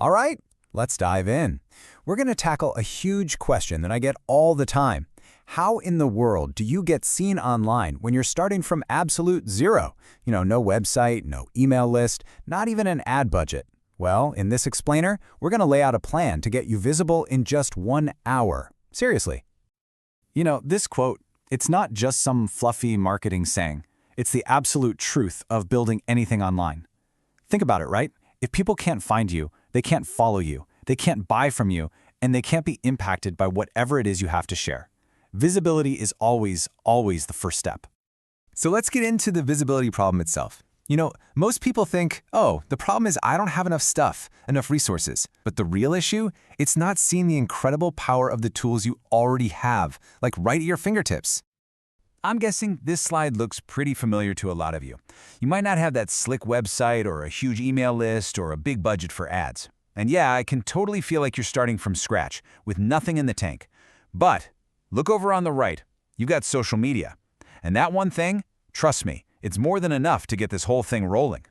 All right, let's dive in. We're going to tackle a huge question that I get all the time. How in the world do you get seen online when you're starting from absolute zero? No website, no email list, not even an ad budget. Well, in this explainer, we're going to lay out a plan to get you visible in just 1 hour. Seriously. This quote, it's not just some fluffy marketing saying. It's the absolute truth of building anything online. Think about it, right? If people can't find you, they can't follow you, they can't buy from you, and they can't be impacted by whatever it is you have to share. Visibility is always the first step. So let's get into the visibility problem itself. Most people think, oh, the problem is I don't have enough stuff, enough resources. But the real issue, it's not seeing the incredible power of the tools you already have, like right at your fingertips. I'm guessing this slide looks pretty familiar to a lot of you. You might not have that slick website or a huge email list or a big budget for ads. And yeah, I can totally feel like you're starting from scratch with nothing in the tank. But look over on the right. You've got social media. And that one thing, trust me, it's more than enough to get this whole thing rolling.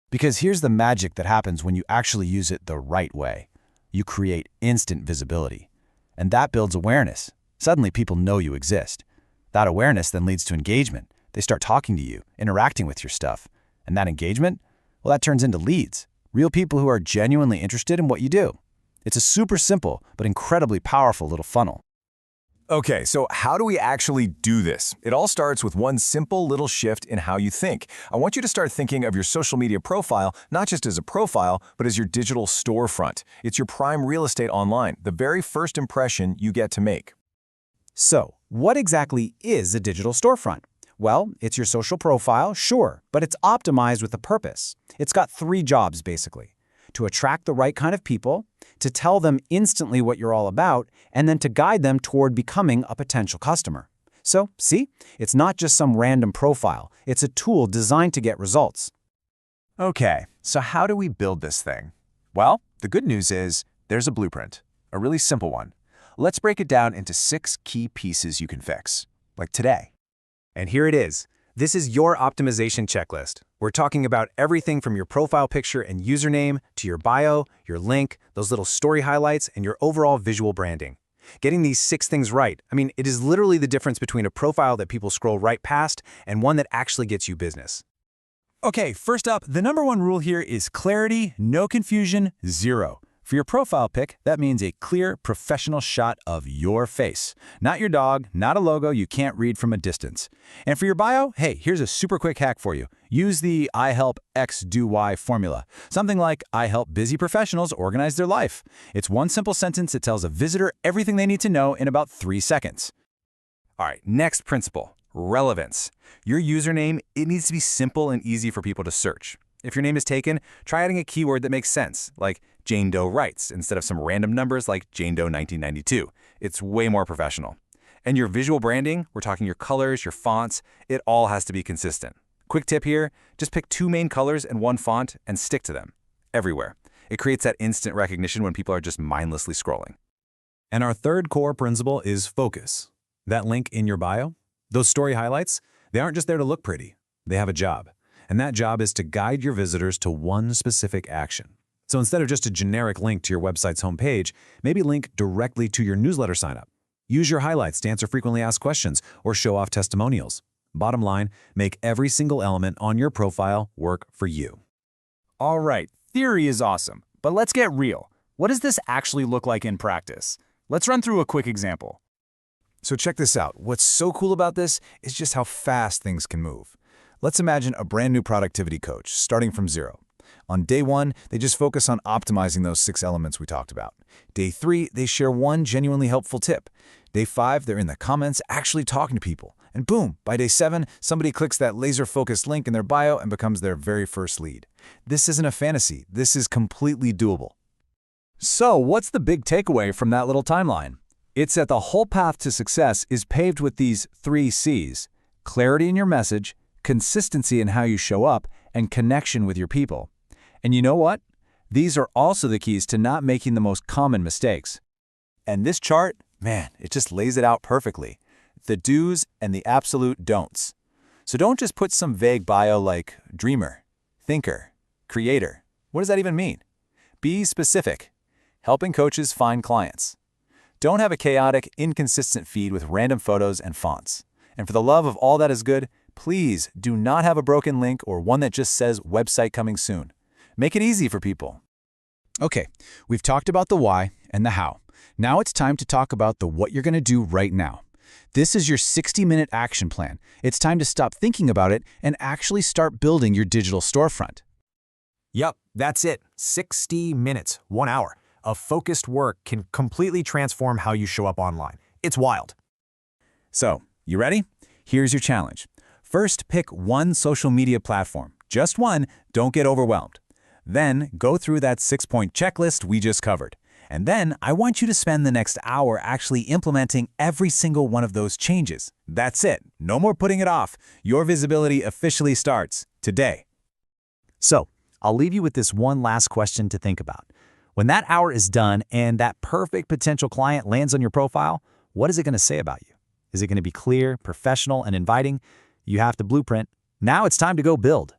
Because here's the magic that happens when you actually use it the right way. You create instant visibility. And that builds awareness. Suddenly people know you exist. That awareness then leads to engagement. They start talking to you, interacting with your stuff. And that engagement, well, that turns into leads. Real people who are genuinely interested in what you do. It's a super simple but incredibly powerful little funnel. Okay, so how do we actually do this? It all starts with one simple little shift in how you think. I want you to start thinking of your social media profile not just as a profile, but as your digital storefront. It's your prime real estate online, the very first impression you get to make. So, what exactly is a digital storefront? Well, it's your social profile, sure, but it's optimized with a purpose. It's got 3 jobs, basically. To attract the right kind of people, to tell them instantly what you're all about, and then to guide them toward becoming a potential customer. So, see, it's not just some random profile. It's a tool designed to get results. Okay, so how do we build this thing? Well, the good news is there's a blueprint, a really simple one. Let's break it down into 6 key pieces you can fix, like today. And here it is. This is your optimization checklist. We're talking about everything from your profile picture and username to your bio, your link, those little story highlights, and your overall visual branding. Getting these 6 things right, it is literally the difference between a profile that people scroll right past and one that actually gets you business. Okay, first up, the number 1 rule here is clarity, no confusion, 0. For your profile pic, that means a clear, professional shot of your face. Not your dog, not a logo you can't read from a distance. And for your bio, hey, here's a super quick hack for you. Use the I help X do Y formula. Something like, I help busy professionals organize their life. It's one simple sentence that tells a visitor everything they need to know in about 3 seconds. All right, next principle, relevance. Your username, it needs to be simple and easy for people to search. If your name is taken, try adding a keyword that makes sense, like Jane Doe Writes, instead of some random numbers like Jane Doe 1992. It's way more professional. And your visual branding, we're talking your colors, your fonts, it all has to be consistent. Quick tip here, just pick 2 main colors and 1 font and stick to them, everywhere. It creates that instant recognition when people are just mindlessly scrolling. And our third core principle is focus. That link in your bio, those story highlights, they aren't just there to look pretty. They have a job. And that job is to guide your visitors to one specific action. So instead of just a generic link to your website's homepage, maybe link directly to your newsletter sign-up. Use your highlights to answer frequently asked questions or show off testimonials. Bottom line, make every single element on your profile work for you. All right, theory is awesome, but let's get real. What does this actually look like in practice? Let's run through a quick example. So check this out. What's so cool about this is just how fast things can move. Let's imagine a brand new productivity coach starting from 0. On day 1, they just focus on optimizing those 6 elements we talked about. Day 3, they share one genuinely helpful tip. Day 5, they're in the comments actually talking to people. And boom, by day 7, somebody clicks that laser-focused link in their bio and becomes their very first lead. This isn't a fantasy. This is completely doable. So what's the big takeaway from that little timeline? It's that the whole path to success is paved with these 3 C's: clarity in your message, consistency in how you show up, and connection with your people. And you know what? These are also the keys to not making the most common mistakes. And this chart, man, it just lays it out perfectly. The do's and the absolute don'ts. So don't just put some vague bio like dreamer, thinker, creator. What does that even mean? Be specific. Helping coaches find clients. Don't have a chaotic, inconsistent feed with random photos and fonts. And for the love of all that is good, please do not have a broken link or one that just says website coming soon. Make it easy for people. Okay, we've talked about the why and the how. Now it's time to talk about the what you're going to do right now. This is your 60-minute action plan. It's time to stop thinking about it and actually start building your digital storefront. Yup, that's it. 60 minutes, 1 hour of focused work can completely transform how you show up online. It's wild. So, you ready? Here's your challenge. First, pick one social media platform. Just one, don't get overwhelmed. Then, go through that 6-point checklist we just covered. And then, I want you to spend the next hour actually implementing every single one of those changes. That's it. No more putting it off. Your visibility officially starts today. So, I'll leave you with this one last question to think about. When that hour is done and that perfect potential client lands on your profile, what is it going to say about you? Is it going to be clear, professional, and inviting? You have the blueprint. Now it's time to go build.